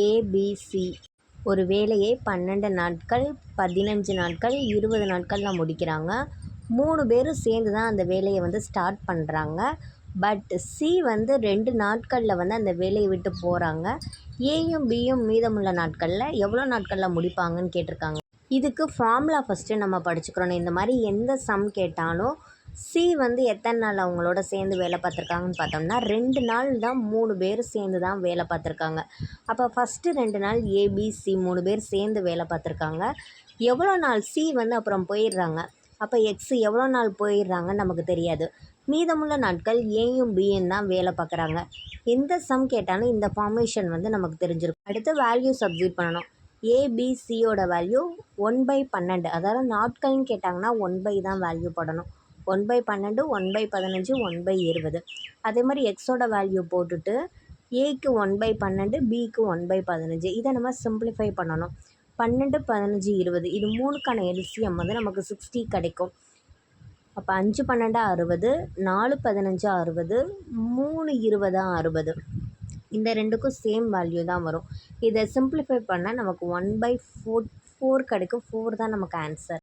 ABC ஒரு வேலையை 12 நாட்கள், 15 நாட்கள், 20 நாட்களில் முடிக்கிறாங்க. 3 பேரும் சேர்ந்து தான் அந்த வேலையை வந்து ஸ்டார்ட் பண்ணுறாங்க. பட் சி வந்து 2 நாட்களில் வந்து அந்த வேலையை விட்டு போகிறாங்க. ஏயும் பியும் மீதமுள்ள நாட்களில் எவ்வளோ நாட்களில் முடிப்பாங்கன்னு கேட்டிருக்காங்க. இதுக்கு ஃபார்முலா ஃபஸ்ட்டு நம்ம படிச்சுக்கிறோம். இந்த மாதிரி எந்த சம் கேட்டாலும் சி வந்து எத்தனை நாள் அவங்களோட சேர்ந்து வேலை பார்த்துருக்காங்கன்னு பார்த்தோம்னா 2 நாள் தான் 3 பேர் சேர்ந்து தான் வேலை பார்த்துருக்காங்க. அப்போ ஃபஸ்ட்டு 2 நாள் ஏபிசி 3 பேர் சேர்ந்து வேலை பார்த்துருக்காங்க. எவ்வளோ நாள் சி வந்து அப்புறம் போயிடுறாங்க. அப்போ எக்ஸ் எவ்வளோ நாள் போயிடுறாங்கன்னு நமக்கு தெரியாது. மீதமுள்ள நாட்கள் ஏயும் பியும் தான் வேலை பார்க்குறாங்க. எந்த சம் கேட்டாலும் இந்த ஃபார்மேஷன் வந்து நமக்கு தெரிஞ்சிருக்கும். அடுத்து வேல்யூ சப்ஸ்டிட்யூட் பண்ணணும். ஏபிசியோட வேல்யூ 1/12, அதாவது நாட்கள்னு கேட்டாங்கன்னா 1/, தான் வேல்யூ போடணும். 1/12, 1/15, 1/20. அதே மாதிரி எக்ஸோட வேல்யூ போட்டுட்டு ஏக்கு 1/12, பிக்கு 1/15. இதை நம்ம சிம்பிளிஃபை பண்ணணும். 12, 15, 20 இது 3க்கான எல்சிஎம் வந்து நமக்கு 60 கிடைக்கும். அப்போ 5 12 60, 4 15 60, 3 20 60. இந்த ரெண்டுக்கும் சேம் வேல்யூ தான் வரும். இதை சிம்பிளிஃபை பண்ணால் நமக்கு 1/4 கிடைக்கும். 4 தான் நமக்கு ஆன்சர்.